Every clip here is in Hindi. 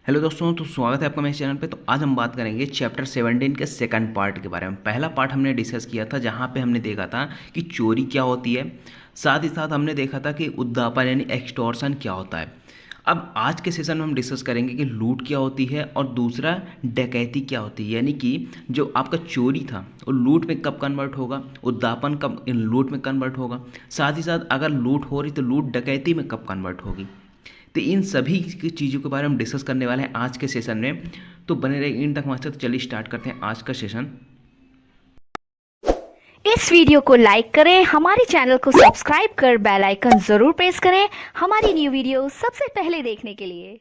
हेलो दोस्तों, तो स्वागत है आपका मेरे चैनल पे। तो आज हम बात करेंगे चैप्टर 17 के सेकंड पार्ट के बारे में। पहला पार्ट हमने डिस्कस किया था जहाँ पे हमने देखा था कि चोरी क्या होती है, साथ ही साथ हमने देखा था कि उद्दापन यानी एक्सटॉर्शन क्या होता है। अब आज के सेशन में हम डिस्कस करेंगे कि लूट क्या होती है और दूसरा डकैती क्या होती है, यानी कि जो आपका चोरी था वो लूट में कब कन्वर्ट होगा, उद्दापन कब लूट में कन्वर्ट होगा, साथ ही साथ अगर लूट हो रही तो लूट डकैती में कब कन्वर्ट होगी। तो इन सभी की चीज़ों के बारे में हम डिस्कस करने वाले हैं आज के सेशन में। तो बने रहे इन तक हमारे साथ। चलिए स्टार्ट करते हैं आज का सेशन। इस वीडियो को लाइक करें, हमारे चैनल को सब्सक्राइब कर बेल आइकन जरूर प्रेस करें हमारी न्यू वीडियो सबसे पहले देखने के लिए।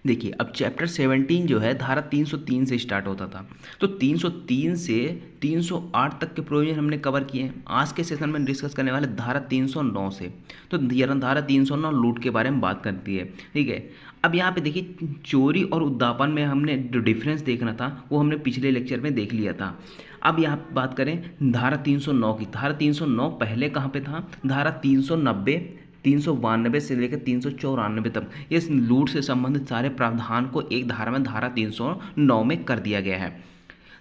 देखिए, अब चैप्टर 17 जो है धारा 303 से स्टार्ट होता था। तो 303 से 308 तक के प्रोविजन हमने कवर किए हैं। आज के सेशन में डिस्कस करने वाले धारा 309 से। तो धारा 309 लूट के बारे में बात करती है, ठीक है। अब यहाँ पे देखिए, चोरी और उद्दापन में हमने जो डिफरेंस देखना था वो हमने पिछले लेक्चर में देख लिया था। अब यहाँ पे बात करें धारा 309 की। धारा 309 पहले कहाँ पे था? धारा 390 392 से लेकर 394 तक ये लूट से संबंधित सारे प्रावधान को एक धारा में धारा 309 में कर दिया गया है।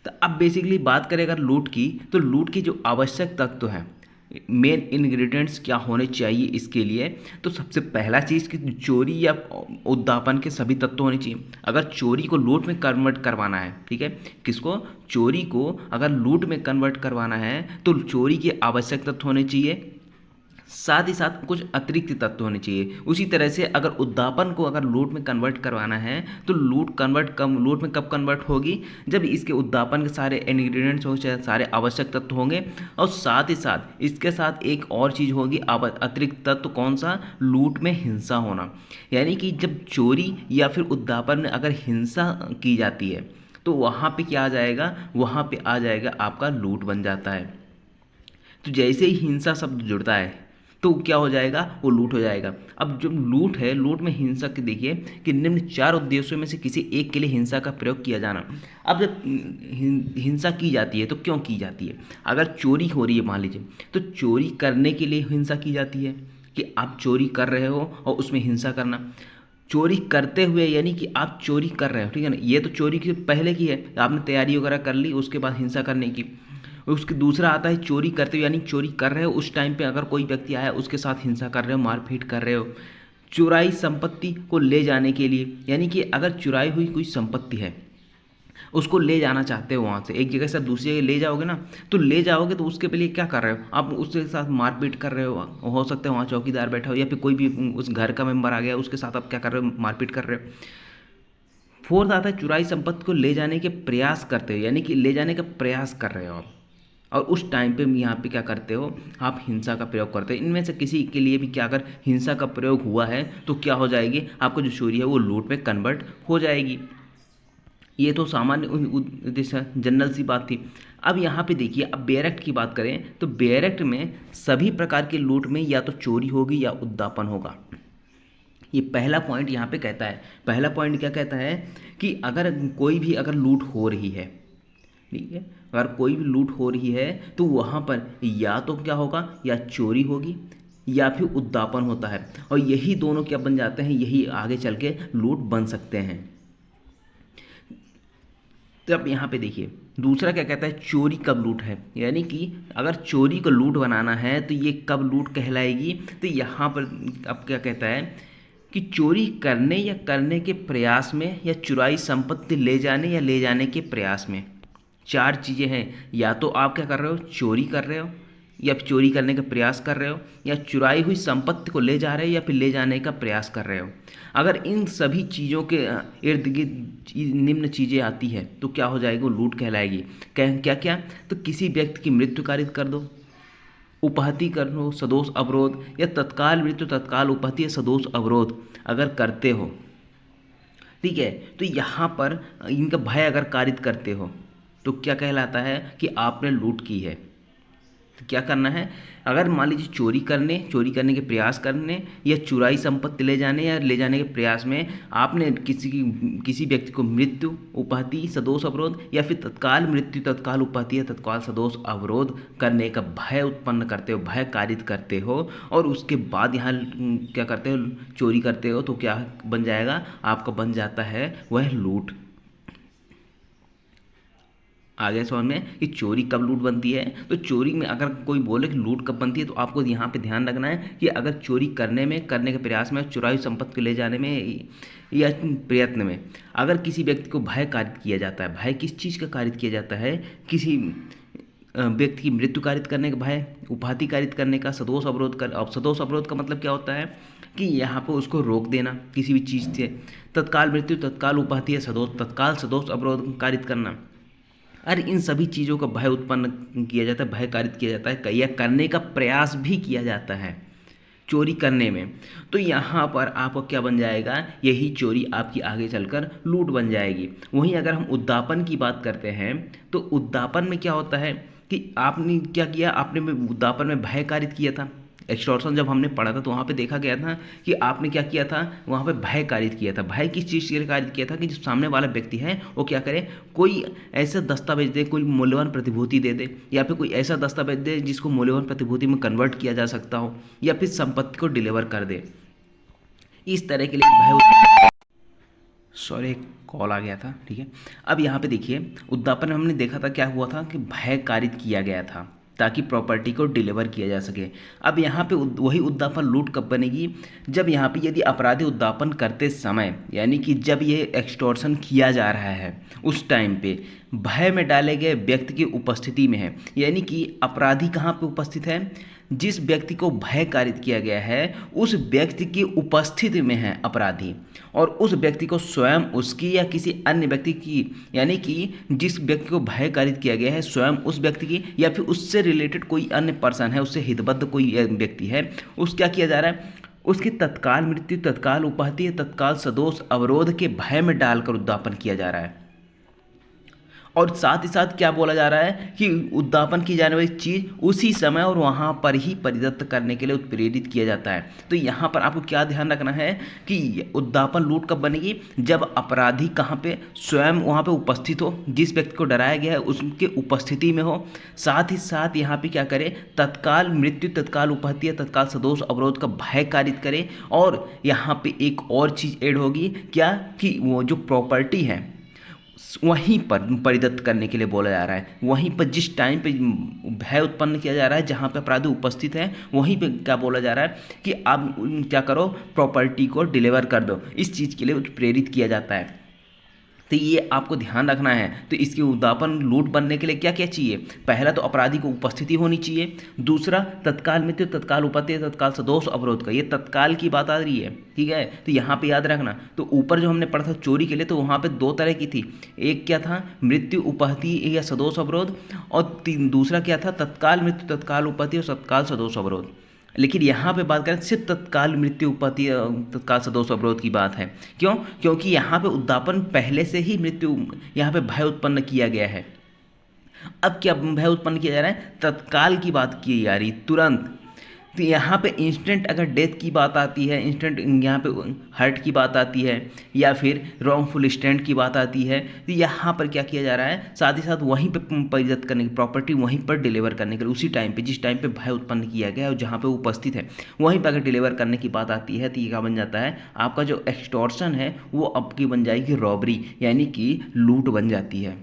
तो अब बेसिकली बात करें अगर लूट की, तो लूट की जो आवश्यक तत्व है, मेन इंग्रेडिएंट्स क्या होने चाहिए इसके लिए, तो सबसे पहला चीज़ कि चोरी या उद्दापन के सभी तत्व होने चाहिए। अगर चोरी को लूट में कन्वर्ट करवाना है, ठीक है, किसको? चोरी को अगर लूट में कन्वर्ट करवाना है तो चोरी के आवश्यक तत्व होने चाहिए, साथ ही साथ कुछ अतिरिक्त तत्व होने चाहिए। उसी तरह से अगर उद्दापन को अगर लूट में कन्वर्ट करवाना है तो लूट में कब कन्वर्ट होगी? जब इसके उद्दापन के सारे इंग्रेडिएंट्स हो, चाहे सारे आवश्यक तत्व होंगे, और साथ ही साथ इसके साथ एक और चीज़ होगी अतिरिक्त तत्व। कौन सा? लूट में हिंसा होना। यानी कि जब चोरी या फिर उद्दापन में अगर हिंसा की जाती है तो वहाँ पे क्या आ जाएगा? वहाँ पे आ जाएगा आपका लूट बन जाता है। तो जैसे ही हिंसा शब्द जुड़ता है तो क्या हो जाएगा? वो लूट हो जाएगा। अब जो लूट है, लूट में हिंसा के देखिए कि निम्न चार उद्देश्यों में से किसी एक के लिए हिंसा का प्रयोग किया जाना। अब जब हिंसा की जाती है तो क्यों की जाती है? अगर चोरी हो रही है मान लीजिए, तो चोरी करने के लिए हिंसा की जाती है कि आप चोरी कर रहे हो और उसमें हिंसा करना। चोरी करते हुए यानी कि आप चोरी कर रहे हो, ठीक है ना, ये तो चोरी की पहले की है, आपने तैयारी वगैरह कर ली, उसके बाद हिंसा करने की। उसके दूसरा आता है चोरी करते हुए, यानी चोरी कर रहे हो उस टाइम पे अगर कोई व्यक्ति आया उसके साथ हिंसा कर रहे हो, मारपीट कर रहे हो। चुराई संपत्ति को ले जाने के लिए, यानी कि अगर चुराई हुई कोई संपत्ति है उसको ले जाना चाहते हो, वहाँ से एक जगह से दूसरी जगह ले जाओगे ना, तो ले जाओगे तो उसके लिए क्या कर रहे हो? आप उसके साथ मारपीट कर रहे हो सकता है वहाँ चौकीदार बैठा हो या फिर कोई भी उस घर का मेंबर आ गया, उसके साथ आप क्या कर रहे हो? मारपीट कर रहे हो। फोर्थ आता है चुराई संपत्ति को ले जाने के प्रयास करते हो, यानी कि ले जाने का प्रयास कर रहे हो आप, और उस टाइम पे यहाँ पे क्या करते हो? आप हिंसा का प्रयोग करते हो। इनमें से किसी के लिए भी क्या अगर हिंसा का प्रयोग हुआ है तो क्या हो जाएगी? आपको जो चोरी है वो लूट में कन्वर्ट हो जाएगी। ये तो सामान्य उद्देश्य जनरल सी बात थी। अब यहाँ पे देखिए, अब बेयर एक्ट की बात करें तो बेयर एक्ट में सभी प्रकार के लूट में या तो चोरी होगी या उद्दापन होगा। ये पहला पॉइंट यहाँ पे कहता है। पहला पॉइंट क्या कहता है कि अगर कोई भी अगर लूट हो रही है, ठीक है, अगर कोई भी लूट हो रही है तो वहाँ पर या तो क्या होगा? या चोरी होगी या फिर उद्दापन होता है, और यही दोनों क्या बन जाते हैं? यही आगे चल के लूट बन सकते हैं। तो अब यहाँ पे देखिए दूसरा क्या कहता है, चोरी कब लूट है, यानी कि अगर चोरी को लूट बनाना है तो ये कब लूट कहलाएगी? तो यहाँ पर अब क्या कहता है कि चोरी करने या करने के प्रयास में, या चुराई संपत्ति ले जाने या ले जाने के प्रयास में। चार चीज़ें हैं, या तो आप क्या कर रहे हो? चोरी कर रहे हो, या फिर चोरी करने का प्रयास कर रहे हो, या चुराई हुई संपत्ति को ले जा रहे हो, या फिर ले जाने का प्रयास कर रहे हो। अगर इन सभी चीज़ों के इर्द गिर्द निम्न चीज़ें आती है तो क्या हो जाएगी? वो लूट कहलाएगी। क्या क्या? तो किसी व्यक्ति की मृत्यु कारित कर दो, उपहति कर दो, सदोष अवरोध, या तत्काल मृत्यु, तत्काल उपहति या सदोष अवरोध अगर करते हो, ठीक है, तो यहाँ पर इनका भय अगर कारित करते हो तो क्या कहलाता है? कि आपने लूट की है। तो क्या करना है, अगर मान लीजिए चोरी करने के प्रयास करने या चुराई संपत्ति ले जाने या ले जाने के प्रयास में आपने किसी व्यक्ति को मृत्यु, उपाधि, सदोष अवरोध या फिर तत्काल मृत्यु, तत्काल उपाधि या तत्काल सदोष अवरोध करने का भय उत्पन्न करते हो, भय कारित करते हो और उसके बाद यहाँ क्या करते हो, चोरी करते हो, तो क्या बन जाएगा, आपका बन जाता है वह लूट। आगे समझ में कि चोरी कब लूट बनती है। तो चोरी में अगर कोई बोले कि लूट कब बनती है, तो आपको यहाँ पे ध्यान रखना है कि अगर चोरी करने के प्रयास में, चुराई संपत्ति को ले जाने में या प्रयत्न में अगर किसी व्यक्ति को भय कारित किया जाता है, भय किस चीज़ का कारित किया जाता है, किसी व्यक्ति की मृत्यु कारित करने का भय, उपाधि कारित करने का, सदोष अवरोध कर। अब सदोष अवरोध का मतलब क्या होता है कि यहाँ पर उसको रोक देना किसी भी चीज़ से, तत्काल मृत्यु, तत्काल उपाधि या सदोष, तत्काल सदोष अवरोध कारित करना। अरे इन सभी चीज़ों का भय उत्पन्न किया जाता है, भय कारित किया जाता है या करने का प्रयास भी किया जाता है चोरी करने में। तो यहाँ पर आपको क्या बन जाएगा, यही चोरी आपकी आगे चलकर लूट बन जाएगी। वहीं अगर हम उद्दापन की बात करते हैं तो उद्दापन में क्या होता है कि आपने क्या किया, आपने उद्दापन में भय कारित किया था। एक्सटॉर्शन जब हमने पढ़ा था तो वहाँ पे देखा गया था कि आपने क्या किया था, वहाँ पे भय कारित किया था। भय किस चीज़ के लिए कारित किया था कि जो सामने वाला व्यक्ति है वो क्या करे, कोई ऐसा दस्तावेज दे, कोई मूल्यवान प्रतिभूति दे दे या फिर कोई ऐसा दस्तावेज दे जिसको मूल्यवान प्रतिभूति में कन्वर्ट किया जा सकता हो या फिर संपत्ति को डिलीवर कर दे। इस तरह के लिए भय, सॉरी एक कॉल आ गया था, ठीक है। अब यहाँ पे देखिए उद्दापन में हमने देखा था क्या हुआ था कि भय कारित किया गया था ताकि प्रॉपर्टी को डिलीवर किया जा सके। अब यहाँ पे वही उद्दापन लूट कब बनेगी, जब यहाँ पे यदि अपराधी उद्दापन करते समय यानी कि जब ये एक्सटॉर्शन किया जा रहा है उस टाइम पे भय में डाले गए व्यक्ति की उपस्थिति में है, यानी कि अपराधी कहाँ पे उपस्थित है, जिस व्यक्ति को भय कारित किया गया है उस व्यक्ति की उपस्थिति में है अपराधी, और उस व्यक्ति को स्वयं उसकी या किसी अन्य व्यक्ति की, यानी कि जिस व्यक्ति को भय कारित किया गया है स्वयं उस व्यक्ति की या फिर उससे रिलेटेड कोई अन्य पर्सन है, उससे हितबद्ध कोई व्यक्ति है, उस क्या किया जा रहा है, उसकी तत्काल मृत्यु, तत्काल उपाधि, तत्काल सदोष अवरोध के भय में डालकर उद्दापन किया जा रहा है। और साथ ही साथ क्या बोला जा रहा है कि उद्दापन की जाने वाली चीज़ उसी समय और वहाँ पर ही परिदत्त करने के लिए उत्प्रेरित किया जाता है। तो यहाँ पर आपको क्या ध्यान रखना है कि उद्दापन लूट कब बनेगी, जब अपराधी कहाँ पे स्वयं वहाँ पे उपस्थित हो, जिस व्यक्ति को डराया गया है उसके उपस्थिति में हो, साथ ही साथ यहाँ पे क्या करे, तत्काल मृत्यु, तत्काल उपाधि या तत्काल सदोष अवरोध का भय कारित करे। और यहाँ पे एक और चीज़ ऐड होगी क्या कि वो जो प्रॉपर्टी है वहीं पर परिदत्त करने के लिए बोला जा रहा है। वहीं पर जिस टाइम पे भय उत्पन्न किया जा रहा है, जहाँ पे अपराधी उपस्थित है, वहीं पे क्या बोला जा रहा है कि आप क्या करो, प्रॉपर्टी को डिलीवर कर दो। इस चीज़ के लिए प्रेरित किया जाता है। तो ये आपको ध्यान रखना है। तो इसके उद्दापन लूट बनने के लिए क्या क्या चाहिए, पहला तो अपराधी को उपस्थिति होनी चाहिए, दूसरा तत्काल मृत्यु, तत्काल उपाधि, तत्काल सदोष अवरोध का, ये तत्काल की बात आ रही है, ठीक है। तो यहाँ पे याद रखना। तो ऊपर जो हमने पढ़ा था चोरी के लिए, तो वहाँ पे दो तरह की थी, एक क्या था मृत्यु उपाधि या सदोष अवरोध, और दूसरा क्या था तत्काल मृत्यु, तत्काल उपाधि और तत्काल सदोष अवरोध। लेकिन यहाँ पे बात करें सिर्फ तत्काल मृत्यु, उपाधि, तत्काल सदोष अवरोध की बात है। क्यों? क्योंकि यहाँ पे उद्दापन पहले से ही मृत्यु, यहाँ पे भय उत्पन्न किया गया है। अब क्या भय उत्पन्न किया जा रहा है, तत्काल की बात की जा रही, तुरंत। तो यहाँ पे इंस्टेंट अगर डेथ की बात आती है, इंस्टेंट यहाँ पे हर्ट की बात आती है, या फिर रॉन्गफुल स्टैंड की बात आती है, तो यहाँ पर क्या किया जा रहा है, साथ ही साथ वहीं पे परिदत्त करने की, प्रॉपर्टी वहीं पर डिलीवर करने के लिए, उसी टाइम पे जिस टाइम पे भय उत्पन्न किया गया है और जहाँ पे उपस्थित है वहीं पर अगर डिलीवर करने की बात आती है, तो ये क्या बन जाता है, आपका जो एक्सटॉर्शन है वो आपकी बन जाएगी रॉबरी, यानी कि लूट बन जाती है।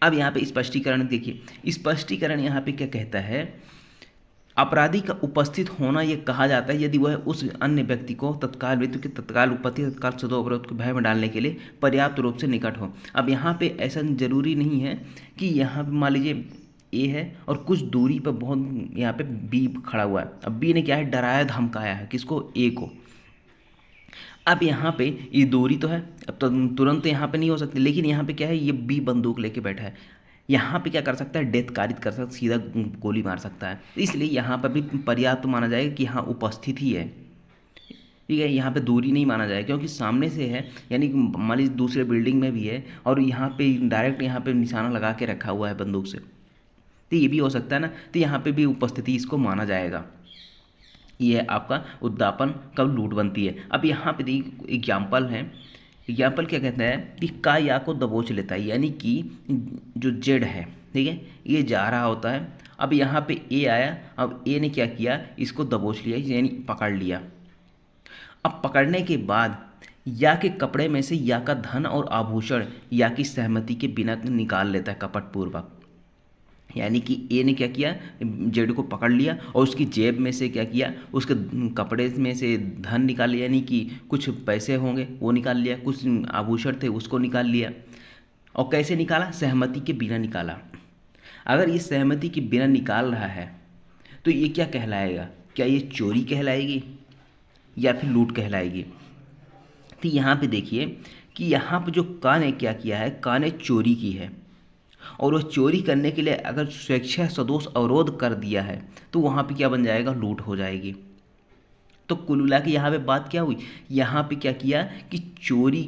अब यहाँ पे स्पष्टीकरण देखिए, स्पष्टीकरण यहाँ पे क्या कहता है, अपराधी का उपस्थित होना यह कहा जाता है यदि वह उस अन्य व्यक्ति को तत्काल मृत्यु के, तत्काल उपाधि, तत्काल सदोष अवरोध को भय में डालने के लिए पर्याप्त रूप से निकट हो। अब यहाँ पे ऐसा जरूरी नहीं है कि यहाँ पे मान लीजिए ए है और कुछ दूरी पर बहुत यहाँ पे बी खड़ा हुआ है। अब बी ने क्या है, डराया धमकाया है किसको, ए को। अब यहाँ पे ये दूरी तो है, अब तो तुरंत यहाँ पे नहीं हो सकती, लेकिन यहाँ पे क्या है, ये बी बंदूक लेके बैठा है, यहाँ पे क्या कर सकता है, डेथ कारित कर सकता है, सीधा गोली मार सकता है। इसलिए यहाँ पर भी पर्याप्त माना जाएगा कि हाँ उपस्थित ही है, ठीक है, यहाँ पे दूरी नहीं माना जाएगा क्योंकि सामने से है, यानी कि मान लीजिए दूसरे बिल्डिंग में भी है और यहाँ पे डायरेक्ट यहाँ पे निशाना लगा के रखा हुआ है बंदूक से, तो ये भी हो सकता है ना, तो यहाँ पे भी उपस्थिति इसको माना जाएगा। ये है आपका उद्दापन कब लूट बनती है। अब यहाँ पे देखिए एग्जाम्पल है, एग्जाम्पल क्या कहता है कि का या को दबोच लेता है, यानी कि जो जेड है, ठीक है, ये जा रहा होता है। अब यहाँ पे ए आया, अब ए ने क्या किया, इसको दबोच लिया, यानी पकड़ लिया। अब पकड़ने के बाद या के कपड़े में से या का धन और आभूषण या की सहमति के बिना निकाल लेता है कपटपूर्वक। यानी कि ए ने क्या किया, जेड को पकड़ लिया और उसकी जेब में से क्या किया, उसके कपड़े में से धन निकाल लिया, यानी कि कुछ पैसे होंगे वो निकाल लिया, कुछ आभूषण थे उसको निकाल लिया। और कैसे निकाला, सहमति के बिना निकाला। अगर ये सहमति के बिना निकाल रहा है तो ये क्या कहलाएगा, क्या ये चोरी कहलाएगी या फिर लूट कहलाएगी। तो यहाँ पे देखिए कि यहाँ पे जो का ने क्या किया है, का ने चोरी की है और वो चोरी करने के लिए अगर स्वेच्छा सदोष अवरोध कर दिया है तो वहाँ पे क्या बन जाएगा, लूट हो जाएगी। तो कुल मिला के यहाँ पे बात क्या हुई, यहाँ पे क्या किया कि चोरी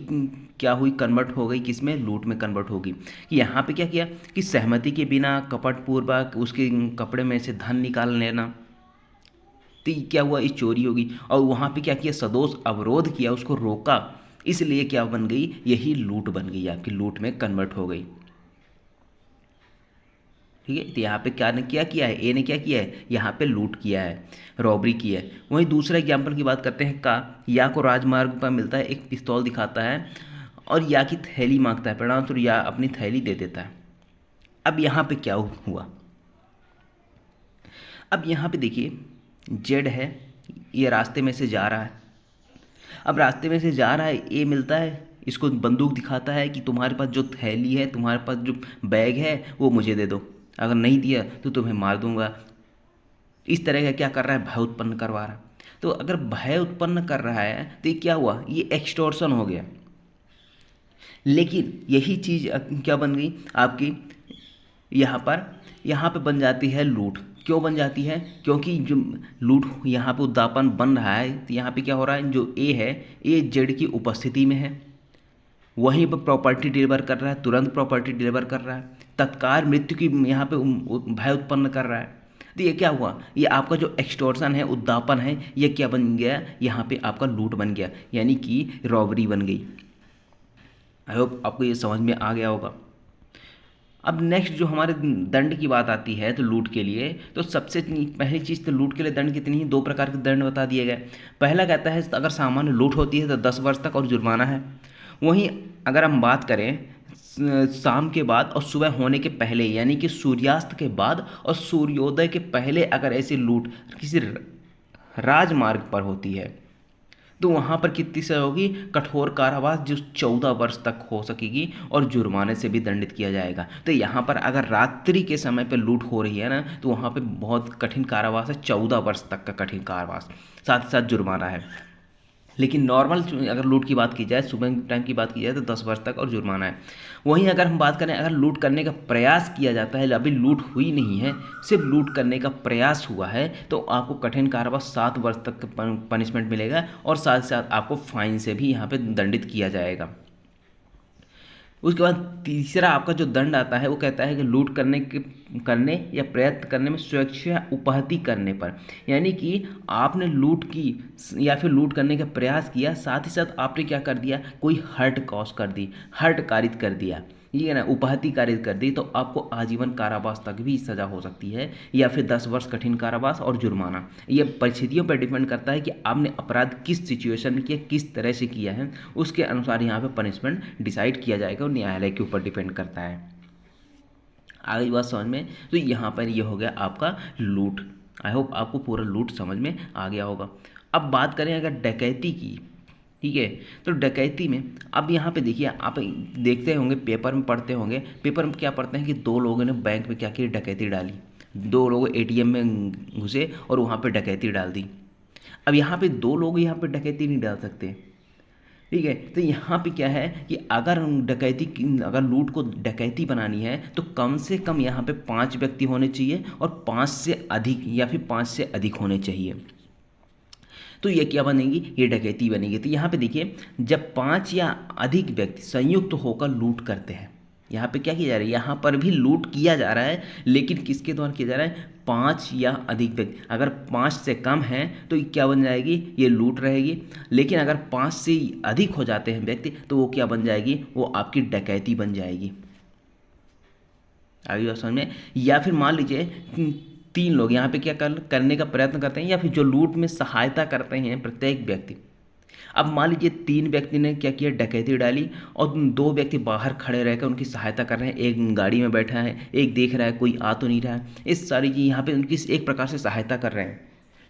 क्या हुई, कन्वर्ट हो गई किस में, लूट में कन्वर्ट होगी। कि यहाँ पे क्या किया कि सहमति के बिना कपटपूर्वक उसके कपड़े में से धन निकाल लेना, तो ये क्या हुआ, इस चोरी होगी। और वहाँ पे क्या किया, सदोष अवरोध किया, उसको रोका, इसलिए क्या बन गई, यही लूट बन गई, आपकी लूट में कन्वर्ट हो गई। ठीक है, तो यहाँ पे क्या ने क्या किया है, ए ने क्या किया है, यहाँ पे लूट किया है, रॉबरी की है। वहीं दूसरा एग्जाम्पल की बात करते हैं, का या को राजमार्ग पर मिलता है, एक पिस्तौल दिखाता है और या की थैली मांगता है, परिणाम स्वरूप या अपनी थैली दे देता है। अब यहाँ पे क्या हुआ, अब यहाँ पे देखिए जेड है, ये रास्ते में से जा रहा है। अब रास्ते में से जा रहा है, ए मिलता है, इसको बंदूक दिखाता है कि तुम्हारे पास जो थैली है, तुम्हारे पास जो बैग है वो मुझे दे दो, अगर नहीं दिया तो तुम्हें मार दूंगा। इस तरह का क्या कर रहा है, भय उत्पन्न करवा रहा है। तो अगर भय उत्पन्न कर रहा है तो ये क्या हुआ, ये एक्सटॉर्शन हो गया। लेकिन यही चीज़ क्या बन गई आपकी, यहाँ पे बन जाती है लूट। क्यों बन जाती है, क्योंकि जो लूट यहाँ पे उद्दापन बन रहा है, तो यहाँ पे क्या हो रहा है, जो ए है, ए जेड की उपस्थिति में है, वहीं पर प्रॉपर्टी डिलीवर कर रहा है, तुरंत प्रॉपर्टी डिलीवर कर रहा है, तत्काल मृत्यु की यहाँ पे भय उत्पन्न कर रहा है। तो ये क्या हुआ, ये आपका जो एक्सटॉर्शन है, उद्दापन है, ये क्या बन गया, यहाँ पे आपका लूट बन गया, यानी कि रॉबरी बन गई। आई होप आपको ये समझ में आ गया होगा। अब नेक्स्ट जो हमारे दंड की बात आती है तो लूट के लिए, तो सबसे पहली चीज़ तो लूट के लिए दंड कितनी ही, 2 प्रकार के दंड बता दिए गए। पहला कहता है अगर सामान्य लूट होती है तो 10 वर्ष तक और जुर्माना है। वहीं अगर हम बात करें शाम के बाद और सुबह होने के पहले, यानी कि सूर्यास्त के बाद और सूर्योदय के पहले अगर ऐसी लूट किसी राजमार्ग पर होती है तो वहाँ पर कितनी सजा होगी, कठोर कारावास जो 14 वर्ष तक हो सकेगी और जुर्माने से भी दंडित किया जाएगा। तो यहाँ पर अगर रात्रि के समय पर लूट हो रही है ना, तो वहाँ पे बहुत कठिन कारावास है, 14 वर्ष तक का कठिन कारावास, साथ ही साथ जुर्माना है। लेकिन नॉर्मल अगर लूट की बात की जाए, सुबह टाइम की बात की जाए तो 10 वर्ष तक और जुर्माना है। वहीं अगर हम बात करें, अगर लूट करने का प्रयास किया जाता है, अभी लूट हुई नहीं है, सिर्फ लूट करने का प्रयास हुआ है, तो आपको कठिन कारावास 7 वर्ष तक पनिशमेंट मिलेगा और साथ साथ आपको फाइन से भी यहाँ पे दंडित किया जाएगा। उसके बाद तीसरा आपका जो दंड आता है वो कहता है कि लूट करने या प्रयत्न करने में स्वेच्छा उपहति करने पर, यानी कि आपने लूट की या फिर लूट करने का प्रयास किया, साथ ही साथ आपने क्या कर दिया, कोई हर्ट कॉज कर दी, हर्ट कारित कर दिया, ठीक है ना, उपहति कारित कर दी, तो आपको आजीवन कारावास तक भी सजा हो सकती है या फिर 10 वर्ष कठिन कारावास और जुर्माना। ये परिस्थितियों पर डिपेंड करता है कि आपने अपराध किस सिचुएशन में किया, किस तरह से किया है, उसके अनुसार यहाँ पे पनिशमेंट डिसाइड किया जाएगा और न्यायालय के ऊपर डिपेंड करता है। आगे बात समझ में, तो यहाँ पर ये हो गया आपका लूट। आई होप आपको पूरा लूट समझ में आ गया होगा। अब बात करें अगर डकैती की, ठीक है, तो डकैती में अब यहाँ पे देखिए, आप देखते होंगे पेपर में पढ़ते होंगे, पेपर में क्या पढ़ते हैं कि 2 लोगों ने बैंक में क्या की, डकैती डाली, 2 लोग एटीएम में घुसे और वहाँ पे डकैती डाल दी। अब यहाँ पे 2 लोग यहाँ पे डकैती नहीं डाल सकते, ठीक है, तो यहाँ पे क्या है कि अगर अगर लूट को डकैती बनानी है तो कम से कम यहाँ पे 5 व्यक्ति होने चाहिए और 5 से अधिक या फिर 5 से अधिक होने चाहिए। तो ये क्या बनेगी, ये डकैती बनेगी। तो यहाँ पे देखिए, जब 5 या अधिक व्यक्ति संयुक्त होकर लूट करते हैं, यहाँ पे क्या किया जा रहा है, यहाँ पर भी लूट किया जा रहा है, लेकिन किसके द्वारा किया जा रहा है, 5 या अधिक व्यक्ति। अगर 5 से कम है तो ये क्या बन जाएगी, ये लूट रहेगी। लेकिन अगर 5 से अधिक हो जाते हैं व्यक्ति तो वो क्या बन जाएगी, वो आपकी डकैती बन जाएगी। आगे बात समझ में। या फिर मान लीजिए 3 लोग यहाँ पे क्या करने का प्रयत्न करते हैं, या फिर जो लूट में सहायता करते हैं प्रत्येक व्यक्ति। अब मान लीजिए 3 व्यक्ति ने क्या किया, डकैती डाली, और 2 व्यक्ति बाहर खड़े रहकर उनकी सहायता कर रहे हैं। एक गाड़ी में बैठा है, एक देख रहा है कोई आ तो नहीं रहा है। इस सारी चीज़ यहाँ पे उनकी एक प्रकार से सहायता कर रहे हैं।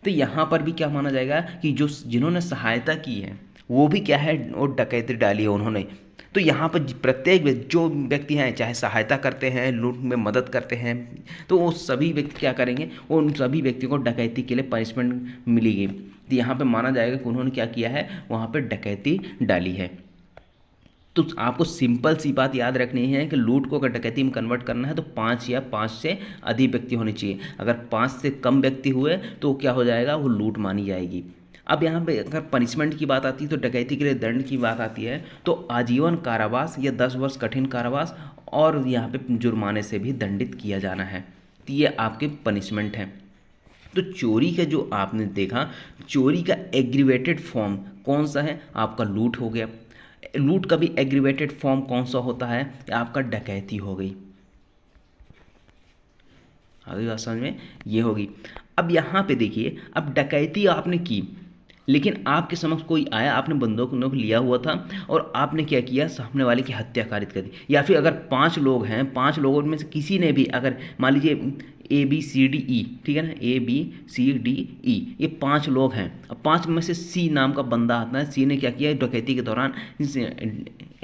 तो यहाँ पर भी क्या माना जाएगा कि जो जिन्होंने सहायता की है वो भी क्या है, वो डकैती डाली है उन्होंने। तो यहाँ पर प्रत्येक जो व्यक्ति हैं, चाहे सहायता करते हैं, लूट में मदद करते हैं, तो वो सभी व्यक्ति क्या करेंगे, उन सभी व्यक्तियों को डकैती के लिए पनिशमेंट मिलेगी। तो यहाँ पे माना जाएगा कि उन्होंने क्या किया है, वहाँ पे डकैती डाली है। तो आपको सिंपल सी बात याद रखनी है कि लूट को अगर डकैती में कन्वर्ट करना है तो 5 या 5 से अधिक व्यक्ति होने चाहिए। अगर 5 से कम व्यक्ति हुए तो क्या हो जाएगा, वो लूट मानी जाएगी। अब यहाँ पे अगर पनिशमेंट की बात आती है, तो डकैती के लिए दंड की बात आती है तो आजीवन कारावास या 10 वर्ष कठिन कारावास, और यहाँ पे जुर्माने से भी दंडित किया जाना है। तो ये आपके पनिशमेंट हैं। तो चोरी का जो आपने देखा, चोरी का एग्रीवेटेड फॉर्म कौन सा है, आपका लूट हो गया। लूट का भी एग्रीवेटेड फॉर्म कौन सा होता है, आपका डकैती हो गई। अभी बात समझ में ये होगी। अब यहाँ पे देखिए, अब डकैती आपने की, लेकिन आपके समक्ष कोई आया, आपने बंदूक लिया हुआ था और आपने क्या किया, सामने वाले की हत्या कारित कर दी। या फिर अगर 5 लोग हैं, 5 लोगों में से किसी ने भी, अगर मान लीजिए ABCDE, ठीक है ना, ABCDE, ये 5 लोग हैं। अब 5 में से C नाम का बंदा आता है, C ने क्या किया, डकैती के दौरान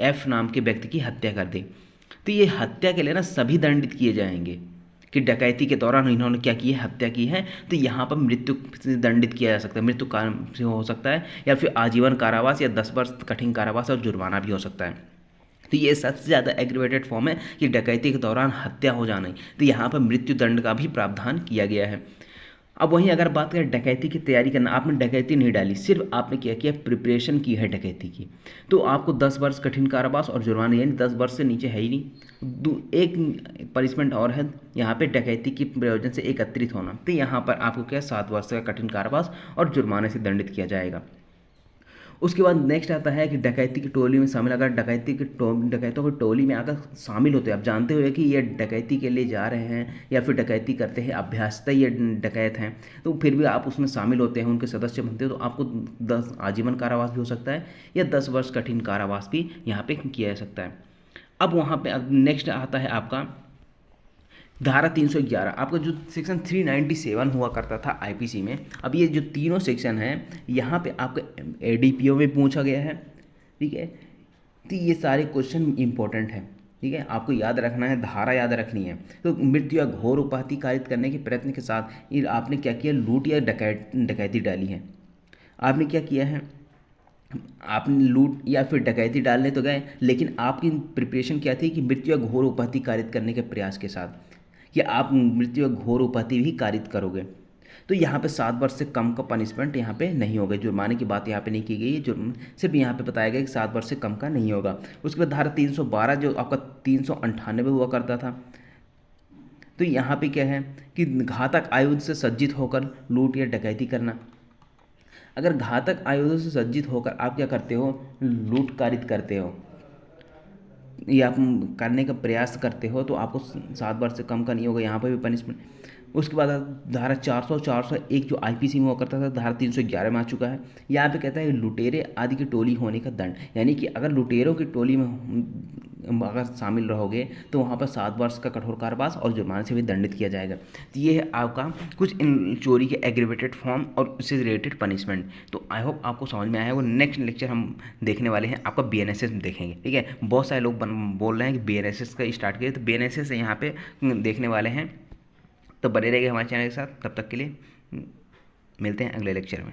F नाम के व्यक्ति की हत्या कर दी। तो ये हत्या के लिए ना सभी दंडित किए जाएंगे कि डकैती के दौरान इन्होंने क्या की है, हत्या की है। तो यहाँ पर मृत्यु से दंडित किया जा सकता है, मृत्यु कारण से हो सकता है, या फिर आजीवन कारावास या 10 वर्ष कठिन कारावास और जुर्माना भी हो सकता है। तो ये सबसे ज़्यादा एग्रीवेटेड फॉर्म है कि डकैती के दौरान हत्या हो जाना। तो यहाँ पर मृत्यु दंड का भी प्रावधान किया गया है। अब वहीं अगर बात करें डकैती की तैयारी करना, आपने डकैती नहीं डाली, सिर्फ आपने क्या किया, प्रिपरेशन की है डकैती की, तो आपको 10 वर्ष कठिन कारावास और जुर्माना, यानी 10 वर्ष से नीचे है ही नहीं। एक पनिशमेंट और है यहाँ पे, डकैती की प्रयोजन से एकत्रित होना। तो यहाँ पर आपको क्या, 7 वर्ष का कठिन कारावास और जुर्माने से दंडित किया जाएगा। उसके बाद नेक्स्ट आता है कि डकैती की टोली में शामिल, अगर डकैतों की टोली में आकर शामिल होते हैं, आप जानते हुए कि ये डकैती के लिए जा रहे हैं या फिर डकैती करते हैं, अभ्यासतः ये डकैत हैं, तो फिर भी आप उसमें शामिल होते हैं, उनके सदस्य बनते हो, तो आपको 10 आजीवन कारावास भी हो सकता है या 10 वर्ष कठिन कारावास भी यहाँ पे किया जा सकता है। अब वहाँ पे नेक्स्ट आता है आपका धारा 311, आपका जो सेक्शन 397 हुआ करता था आईपीसी में। अब ये जो तीनों सेक्शन हैं यहाँ पे आपका एडीपीओ में पूछा गया है, ठीक है। तो ये सारे क्वेश्चन इंपॉर्टेंट हैं, ठीक है, आपको याद रखना है, धारा याद रखनी है। तो मृत्यु या घोर उपाधि कारित करने के प्रयत्न के साथ ये आपने क्या किया, लूट या डकैती डाली है। आपने क्या किया है, आपने लूट या फिर डकैती डालने तो गए, लेकिन आपकी प्रिपरेशन क्या थी कि मृत्यु या घोर उपाधि कारित करने के प्रयास के साथ, कि आप मृत्यु या घोर उपाधि भी कारित करोगे। तो यहाँ पे 7 वर्ष से कम का पनिशमेंट यहाँ पे नहीं होगा। जुर्माने की बात यहाँ पे नहीं की गई है, जुर्म सिर्फ यहाँ पे बताया गया कि 7 वर्ष से कम का नहीं होगा। उसके बाद धारा 312 जो आपका 398 हुआ करता था, तो यहाँ पे क्या है कि घातक आयुध से सज्जित होकर लूट या डकैती करना। अगर घातक आयुधों से सज्जित होकर आप क्या करते हो, लूट कारित करते हो या आप करने का प्रयास करते हो, तो आपको 7 वर्ष से कम का नहीं होगा, यहाँ पर भी पनिशमेंट। उसके बाद धारा 401 जो आईपीसी में हुआ करता था, धारा 311 में आ चुका है। यहाँ पे कहता है लुटेरे आदि की टोली होने का दंड, यानी कि अगर लुटेरों की टोली में अगर शामिल रहोगे तो वहाँ पर 7 वर्ष का कठोर कारावास और जुर्माने से भी दंडित किया जाएगा। तो ये है आपका कुछ इन चोरी के एग्रीवेटेड फॉर्म और उससे रिलेटेड पनिशमेंट। तो आई होप आपको समझ में आया। वो नेक्स्ट लेक्चर हम देखने वाले हैं आपका BNSS में देखेंगे, ठीक है। बहुत सारे लोग बोल रहे हैं कि BNSS का स्टार्ट किए, तो BNSS यहाँ पे देखने वाले हैं। तो बने रहेंगे हमारे चैनल के साथ। तब तक के लिए मिलते हैं अगले लेक्चर में।